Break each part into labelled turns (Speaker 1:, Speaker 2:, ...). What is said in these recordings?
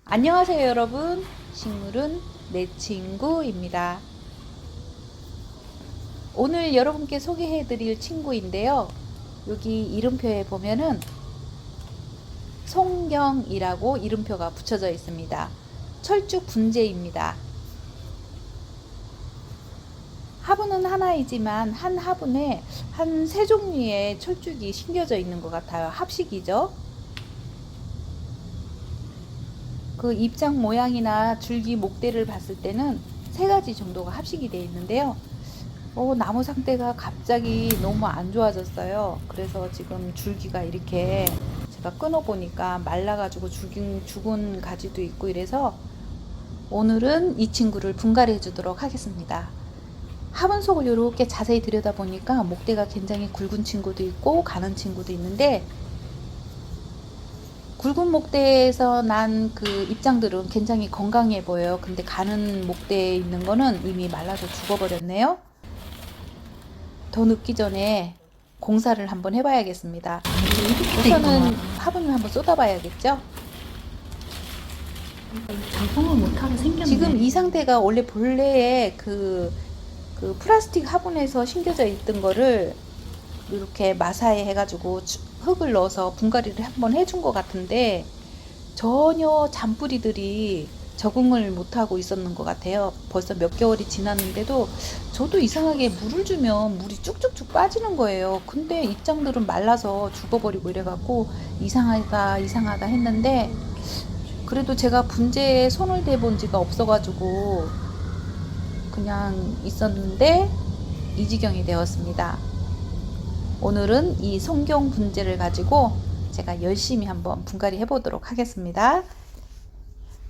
Speaker 1: 안녕하세요 여러분, 식물은 내 친구입니다. 오늘 여러분께 소개해 드릴 친구인데요, 여기 이름표에 보면은 송경이라고 이름표가 붙여져 있습니다. 철쭉 분재입니다. 화분은 하나이지만 한 화분에 한 3종류의 철쭉이 심겨져 있는 것 같아요. 합식이죠. 그 입장 모양이나 줄기 목대를 봤을 때는 3가지 정도가 합식이 되어 있는데요. 나무 상태가 갑자기 너무 안 좋아졌어요. 그래서 지금 줄기가 이렇게 제가 끊어 보니까 말라가지고 죽은 가지도 있고, 이래서 오늘은 이 친구를 분갈이 해 주도록 하겠습니다. 화분 속을 이렇게 자세히 들여다 보니까 목대가 굉장히 굵은 친구도 있고 가는 친구도 있는데, 굵은 목대에서 난 그 입장들은 굉장히 건강해 보여요. 근데 가는 목대에 있는 거는 이미 말라서 죽어버렸네요. 더 늦기 전에 공사를 한번 해봐야겠습니다. 우선은 화분을 한번 쏟아봐야겠죠.
Speaker 2: 적응을 못하게 생겼네.
Speaker 1: 지금 이 상태가 원래 본래의 그 플라스틱 화분에서 심겨져 있던 거를 이렇게 마사에 해가지고 흙을 넣어서 분갈이를 한번 해준 것 같은데, 전혀 잔뿌리들이 적응을 못하고 있었는 것 같아요. 벌써 몇 개월이 지났는데도 저도 이상하게 물을 주면 물이 쭉쭉쭉 빠지는 거예요. 근데 입장들은 말라서 죽어버리고 이래갖고 이상하다 했는데, 그래도 제가 분재에 손을 대본 지가 없어가지고 그냥 있었는데 이 지경이 되었습니다. 오늘은 이 송경 분재를 가지고 제가 열심히 한번 분갈이 해보도록 하겠습니다.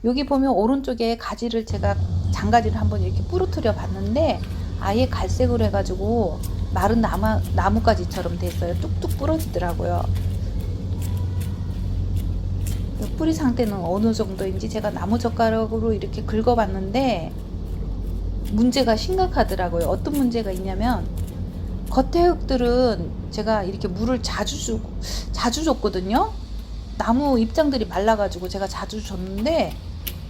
Speaker 1: 여기 보면 오른쪽에 가지를 제가 장가지를 한번 이렇게 부러뜨려 봤는데 아예 갈색으로 해가지고 마른 나뭇가지처럼 됐어요. 뚝뚝 부러지더라고요. 뿌리 상태는 어느 정도인지 제가 나무젓가락으로 이렇게 긁어봤는데 문제가 심각하더라고요. 어떤 문제가 있냐면, 겉에 흙들은 제가 이렇게 물을 자주 줬거든요. 나무 입장들이 말라가지고 제가 자주 줬는데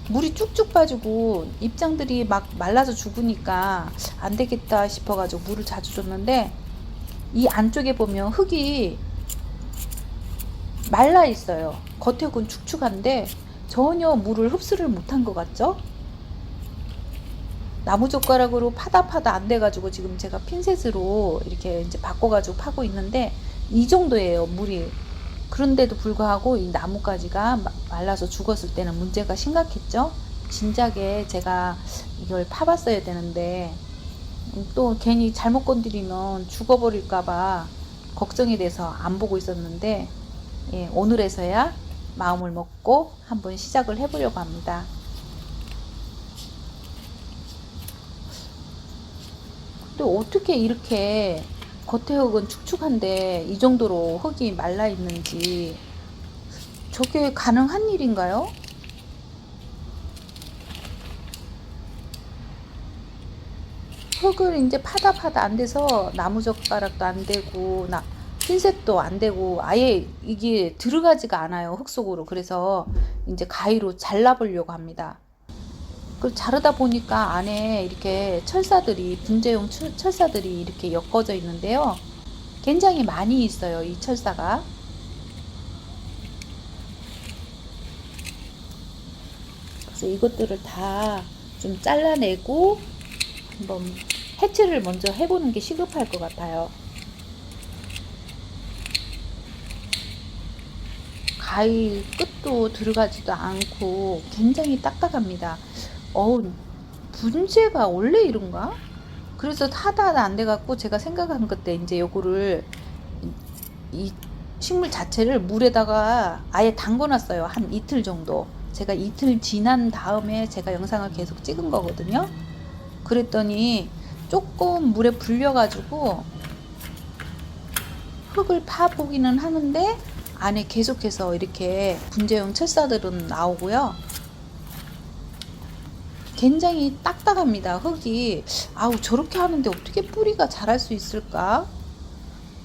Speaker 1: 물이 쭉쭉 빠지고 입장들이 막 말라서 죽으니까 안 되겠다 싶어가지고 물을 자주 줬는데, 이 안쪽에 보면 흙이 말라 있어요. 겉에 흙은 축축한데 전혀 물을 흡수를 못한 것 같죠? 나무젓가락으로 파다 안 돼가지고 지금 제가 핀셋으로 이렇게 이제 바꿔가지고 파고 있는데 이 정도예요, 물이. 그런데도 불구하고 이 나뭇가지가 말라서 죽었을 때는 문제가 심각했죠. 진작에 제가 이걸 파봤어야 되는데 또 괜히 잘못 건드리면 죽어버릴까봐 걱정이 돼서 안 보고 있었는데, 오늘에서야 마음을 먹고 한번 시작을 해보려고 합니다. 또 어떻게 이렇게 겉에 흙은 축축한데 이 정도로 흙이 말라 있는지, 저게 가능한 일인가요? 흙을 이제 파다 안 돼서 나무젓가락도 안 되고 핀셋도 안 되고 아예 이게 들어가지가 않아요, 흙 속으로. 그래서 이제 가위로 잘라보려고 합니다. 그걸 자르다 보니까 안에 이렇게 철사들이, 분재용 철사들이 이렇게 엮어져 있는데요, 굉장히 많이 있어요, 이 철사가. 그래서 이것들을 다 좀 잘라내고 한번 해체를 먼저 해보는 게 시급할 것 같아요. 가위 끝도 들어가지도 않고 굉장히 딱딱합니다. 분재가 원래 이런가? 그래서 하다 안 돼갖고 제가 생각한 것 때 이제 요거를, 이 식물 자체를 물에다가 아예 담궈놨어요. 한 이틀 정도. 제가 이틀 지난 다음에 제가 영상을 계속 찍은 거거든요. 그랬더니 조금 물에 불려가지고 흙을 파보기는 하는데 안에 계속해서 이렇게 분재용 철사들은 나오고요. 굉장히 딱딱합니다, 흙이. 저렇게 하는데 어떻게 뿌리가 자랄 수 있을까?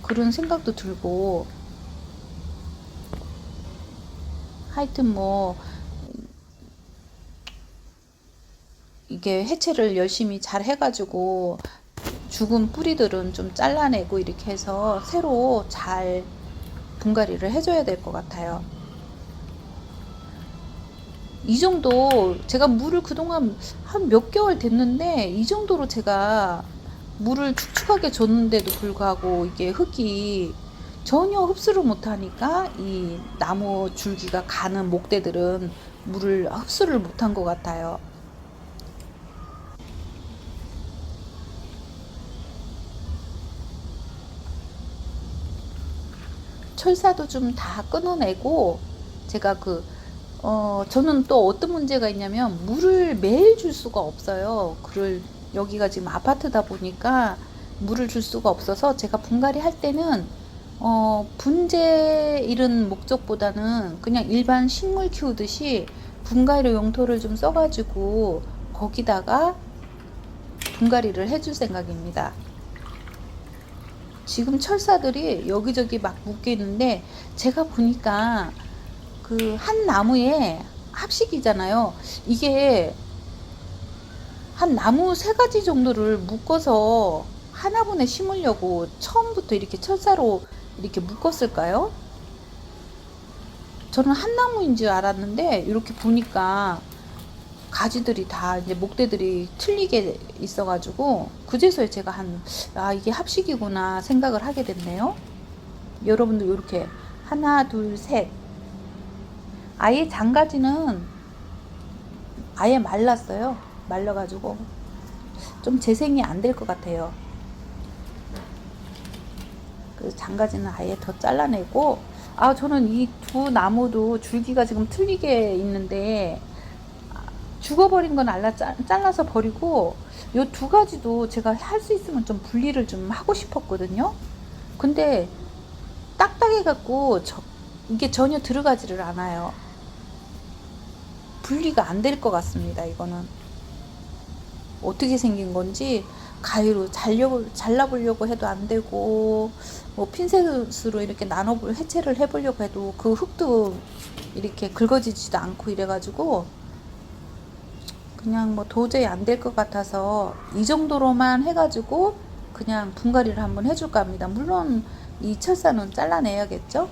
Speaker 1: 그런 생각도 들고, 하여튼 뭐 이게 해체를 열심히 잘 해가지고 죽은 뿌리들은 좀 잘라내고 이렇게 해서 새로 잘 분갈이를 해줘야 될 것 같아요. 이 정도 제가 물을 그동안 한 몇 개월 됐는데 이 정도로 제가 물을 축축하게 줬는데도 불구하고 이게 흙이 전혀 흡수를 못하니까 이 나무 줄기가 가는 목대들은 물을 흡수를 못한 것 같아요. 철사도 좀 다 끊어내고 제가 저는 또 어떤 문제가 있냐면 물을 매일 줄 수가 없어요. 여기가 지금 아파트다 보니까 물을 줄 수가 없어서 제가 분갈이 할 때는 분재 이런 목적보다는 그냥 일반 식물 키우듯이 분갈이 용토를 좀 써가지고 거기다가 분갈이를 해줄 생각입니다. 지금 철사들이 여기저기 막 묶여 있는데 제가 보니까 그 한 나무에 합식이잖아요. 이게 한 나무 3가지 정도를 묶어서 한 화분에 심으려고 처음부터 이렇게 철사로 이렇게 묶었을까요? 저는 한 나무인 줄 알았는데 이렇게 보니까 가지들이 다 이제 목대들이 틀리게 있어가지고 그제서야 제가 이게 합식이구나 생각을 하게 됐네요. 여러분들 이렇게 하나, 둘, 셋. 아예 장가지는 아예 말랐어요. 말라가지고 좀 재생이 안 될 것 같아요. 그래서 장가지는 아예 더 잘라내고 저는 이 두 나무도 줄기가 지금 틀리게 있는데 죽어버린 건 잘라서 버리고 요 2가지도 제가 할 수 있으면 좀 분리를 좀 하고 싶었거든요. 근데 딱딱해 갖고 이게 전혀 들어가지를 않아요. 분리가 안 될 것 같습니다. 이거는 어떻게 생긴 건지 가위로 잘라보려고 해도 안 되고 뭐 핀셋으로 이렇게 해체를 해보려고 해도 그 흙도 이렇게 긁어지지도 않고 이래가지고 그냥 뭐 도저히 안 될 것 같아서 이 정도로만 해가지고 그냥 분갈이를 한번 해줄까 합니다. 물론 이 철사는 잘라내야겠죠.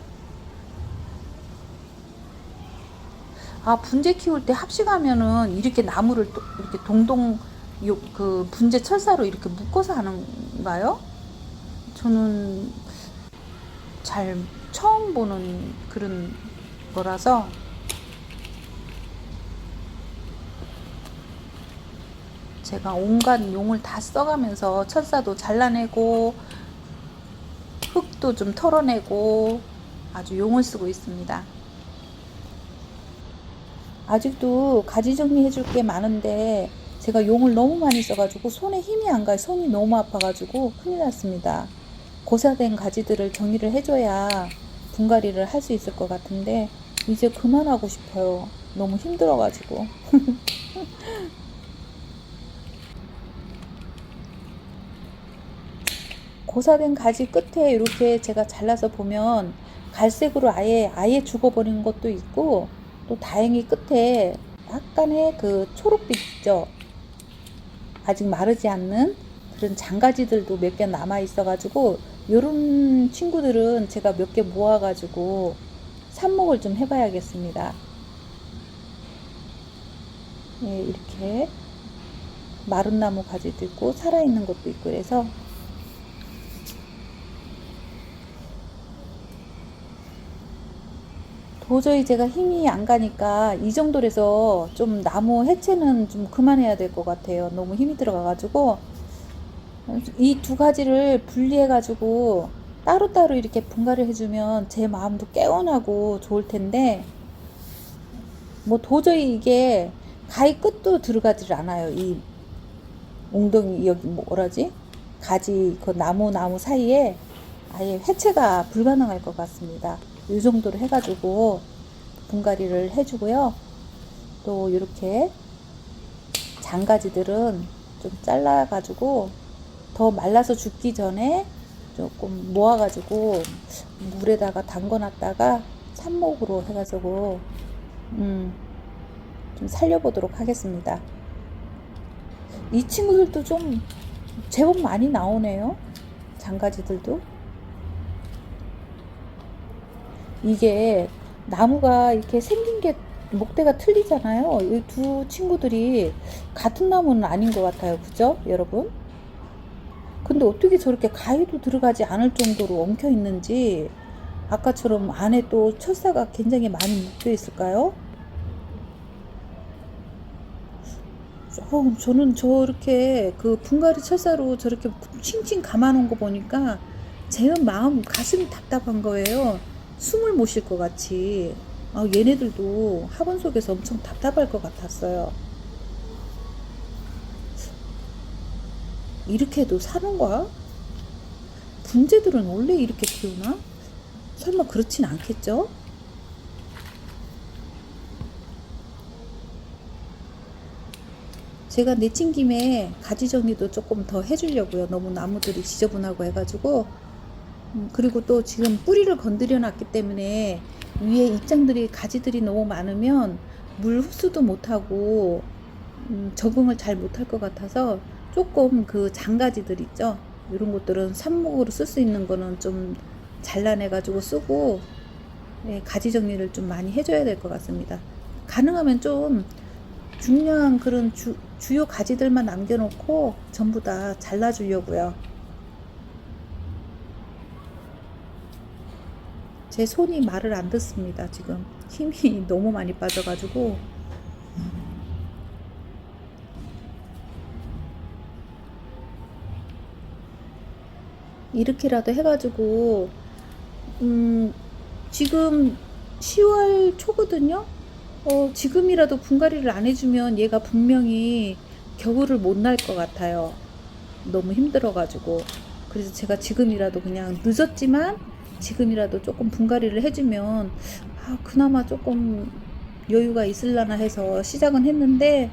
Speaker 1: 분재 키울 때 합식하면은 이렇게 나무를 또 이렇게 동동 그 분재 철사로 이렇게 묶어서 하는가요? 저는 잘 처음 보는 그런 거라서 제가 온갖 용을 다 써가면서 철사도 잘라내고 흙도 좀 털어내고 아주 용을 쓰고 있습니다. 아직도 가지 정리해 줄 게 많은데 제가 용을 너무 많이 써가지고 손에 힘이 안 가요. 손이 너무 아파가지고 큰일 났습니다. 고사된 가지들을 정리를 해줘야 분갈이를 할 수 있을 것 같은데 이제 그만하고 싶어요. 너무 힘들어가지고. 고사된 가지 끝에 이렇게 제가 잘라서 보면 갈색으로 아예 죽어버리는 것도 있고 또 다행히 끝에 약간의 그 초록빛 있죠. 아직 마르지 않는 그런 장가지들도 몇 개 남아 있어 가지고 요런 친구들은 제가 몇 개 모아 가지고 삽목을 좀 해봐야겠습니다. 네, 이렇게 마른 나무 가지도 있고 살아있는 것도 있고 그래서 도저히 제가 힘이 안 가니까 이 정도라서 좀 나무 해체는 좀 그만해야 될 것 같아요. 너무 힘이 들어가가지고 이 2가지를 분리해가지고 따로따로 이렇게 분갈이 해주면 제 마음도 개운하고 좋을 텐데 뭐 도저히 이게 가위 끝도 들어가질 않아요. 이 웅덩이 여기 뭐라지? 가지 그 나무 사이에 아예 해체가 불가능할 것 같습니다. 이 정도로 해가지고 분갈이를 해주고요. 또 이렇게 장가지들은 좀 잘라가지고 더 말라서 죽기 전에 조금 모아가지고 물에다가 담궈놨다가 삽목으로 해가지고 좀 살려보도록 하겠습니다. 이 친구들도 좀 제법 많이 나오네요. 장가지들도. 이게 나무가 이렇게 생긴 게 목대가 틀리잖아요. 이 두 친구들이 같은 나무는 아닌 것 같아요. 그죠? 여러분? 근데 어떻게 저렇게 가위도 들어가지 않을 정도로 엉켜 있는지, 아까처럼 안에 또 철사가 굉장히 많이 묶여 있을까요? 저는 저렇게 그 분갈이 철사로 저렇게 칭칭 감아놓은 거 보니까 제 마음, 가슴이 답답한 거예요. 숨을 못 쉴 것 같이. 얘네들도 화분 속에서 엄청 답답할 것 같았어요. 이렇게 해도 사는가? 분재들은 원래 이렇게 키우나? 설마 그렇진 않겠죠? 제가 내친 김에 가지 정리도 조금 더 해주려고요. 너무 나무들이 지저분하고 해가지고. 그리고 또 지금 뿌리를 건드려 놨기 때문에 위에 입장들이, 가지들이 너무 많으면 물 흡수도 못하고 적응을 잘 못할 것 같아서 조금 그 장가지들 있죠. 이런 것들은 삽목으로 쓸 수 있는 거는 좀 잘라내 가지고 쓰고, 가지 정리를 좀 많이 해줘야 될 것 같습니다. 가능하면 좀 중요한 그런 주요 가지들만 남겨놓고 전부 다 잘라주려고요. 제 손이 말을 안 듣습니다. 지금 힘이 너무 많이 빠져가지고. 이렇게라도 해가지고 지금 10월 초거든요. 지금이라도 분갈이를 안 해주면 얘가 분명히 겨울을 못 날 것 같아요. 너무 힘들어가지고. 그래서 제가 지금이라도, 그냥 늦었지만 지금이라도 조금 분갈이를 해주면 그나마 조금 여유가 있을라나 해서 시작은 했는데,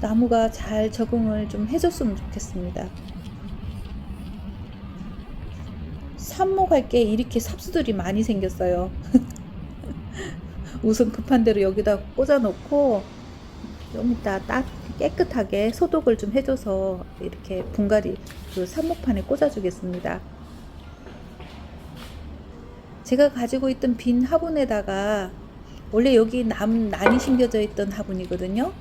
Speaker 1: 나무가 잘 적응을 좀 해줬으면 좋겠습니다. 삽목할 게 이렇게 삽수들이 많이 생겼어요. 우선 급한 대로 여기다 꽂아 놓고 좀 이따 딱 깨끗하게 소독을 좀 해줘서 이렇게 분갈이 그 삽목판에 꽂아 주겠습니다. 제가 가지고 있던 빈 화분에다가, 원래 여기 난이 심겨져 있던 화분이거든요.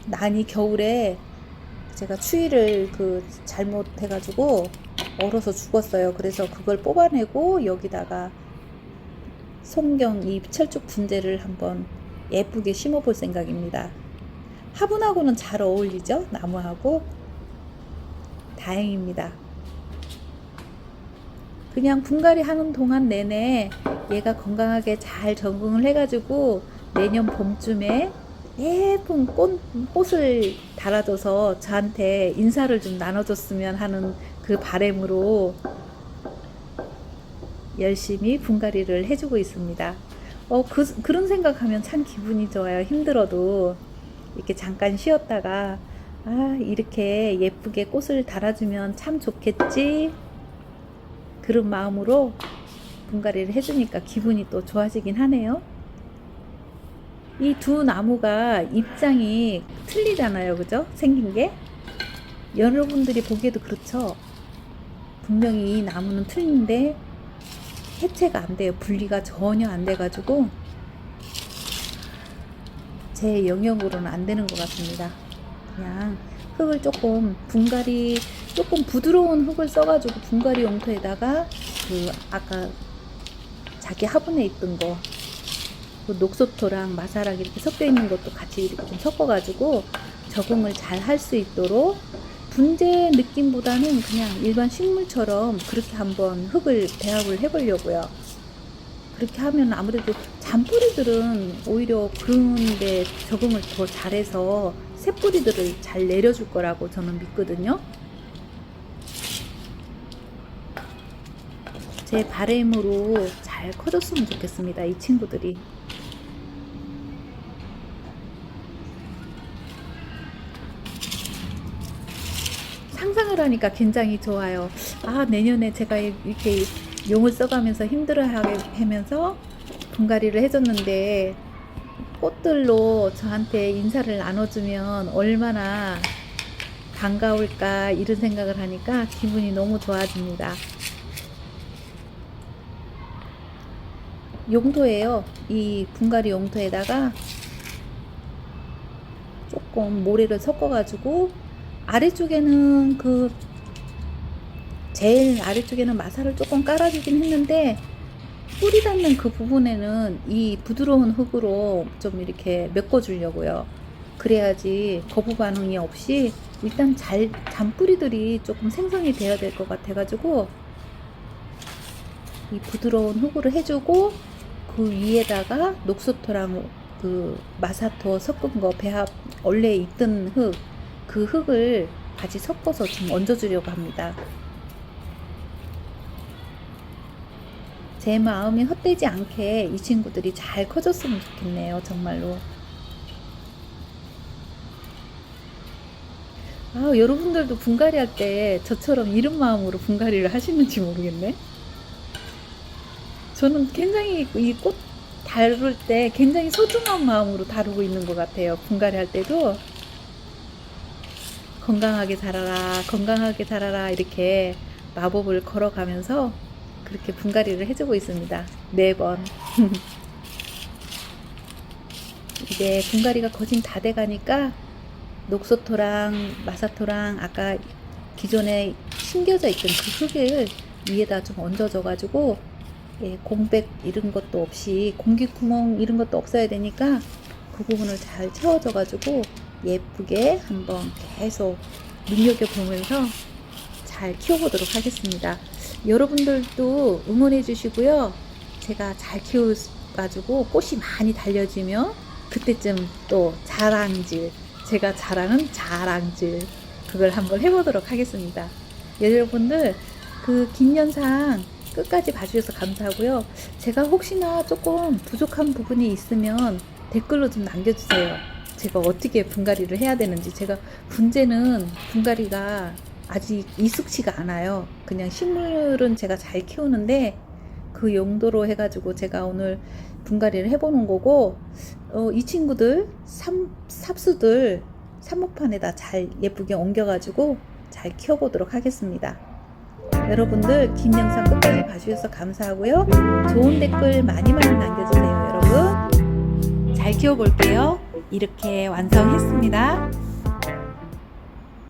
Speaker 1: 난이 겨울에 제가 추위를 잘못해가지고 얼어서 죽었어요. 그래서 그걸 뽑아내고 여기다가 송경 이 철쭉 분재를 한번 예쁘게 심어 볼 생각입니다. 화분하고는 잘 어울리죠? 나무하고. 다행입니다. 그냥 분갈이 하는 동안 내내 얘가 건강하게 잘 적응을 해가지고 내년 봄쯤에 예쁜 꽃을 달아줘서 저한테 인사를 좀 나눠줬으면 하는 그 바람으로 열심히 분갈이를 해주고 있습니다. 그런 생각하면 참 기분이 좋아요. 힘들어도 이렇게 잠깐 쉬었다가 이렇게 예쁘게 꽃을 달아주면 참 좋겠지, 그런 마음으로 분갈이를 해주니까 기분이 또 좋아지긴 하네요. 이 두 나무가 입장이 틀리잖아요. 그죠? 생긴 게. 여러분들이 보기에도 그렇죠? 분명히 이 나무는 틀린데 해체가 안 돼요. 분리가 전혀 안 돼가지고 제 영역으로는 안 되는 것 같습니다. 그냥 흙을 조금 부드러운 흙을 써가지고 분갈이 용토에다가 아까 자기 화분에 있던 거, 녹소토랑 마사랑 이렇게 섞여 있는 것도 같이 이렇게 좀 섞어가지고 적응을 잘 할 수 있도록, 분재 느낌보다는 그냥 일반 식물처럼 그렇게 한번 흙을 배합을 해보려고요. 그렇게 하면 아무래도 잔뿌리들은 오히려 그런데 적응을 더 잘해서 새뿌리들을 잘 내려줄 거라고 저는 믿거든요. 제 바람으로 잘 커졌으면 좋겠습니다. 이 친구들이. 상상을 하니까 굉장히 좋아요. 내년에 제가 이렇게 용을 써가면서 힘들어하면서 분갈이를 해줬는데 꽃들로 저한테 인사를 나눠주면 얼마나 반가울까 이런 생각을 하니까 기분이 너무 좋아집니다. 용토예요. 이 분갈이 용토에다가 조금 모래를 섞어가지고 아래쪽에는 제일 아래쪽에는 마사를 조금 깔아주긴 했는데 뿌리 닿는 그 부분에는 이 부드러운 흙으로 좀 이렇게 메꿔주려고요. 그래야지 거부 반응이 없이 일단 잔뿌리들이 조금 생성이 돼야 될 것 같아가지고 이 부드러운 흙으로 해주고 그 위에다가 녹소토랑 그 마사토 섞은 거 배합 원래 있던 그 흙을 같이 섞어서 좀 얹어주려고 합니다. 제 마음이 헛되지 않게 이 친구들이 잘 커졌으면 좋겠네요. 정말로. 여러분들도 분갈이 할 때 저처럼 이런 마음으로 분갈이를 하시는지 모르겠네. 저는 굉장히 이 꽃 다룰 때 굉장히 소중한 마음으로 다루고 있는 것 같아요. 분갈이 할 때도 건강하게 자라라, 건강하게 자라라 이렇게 마법을 걸어가면서 그렇게 분갈이를 해주고 있습니다. 4번. 이제 분갈이가 거진 다 돼가니까 녹소토랑 마사토랑 아까 기존에 심겨져 있던 그 흙을 위에다 좀 얹어줘가지고 공백 이런 것도 없이 공기구멍 이런 것도 없어야 되니까 그 부분을 잘 채워줘가지고 예쁘게 한번 계속 눈여겨보면서 잘 키워보도록 하겠습니다. 여러분들도 응원해 주시고요. 제가 잘 키워가지고 꽃이 많이 달려지면 그때쯤 또 자랑질, 제가 잘하는 자랑질 그걸 한번 해보도록 하겠습니다. 여러분들 그 긴 영상 끝까지 봐주셔서 감사하고요. 제가 혹시나 조금 부족한 부분이 있으면 댓글로 좀 남겨주세요. 제가 어떻게 분갈이를 해야 되는지. 제가 문제는 분갈이가 아직 익숙치가 않아요. 그냥 식물은 제가 잘 키우는데 그 용도로 해가지고 제가 오늘 분갈이를 해보는 거고, 이 친구들 삽수들 삽목판에다 잘 예쁘게 옮겨가지고 잘 키워보도록 하겠습니다. 여러분들 긴 영상 끝까지 봐주셔서 감사하고요. 좋은 댓글 많이 남겨주세요. 여러분 잘 키워볼게요. 이렇게 완성했습니다.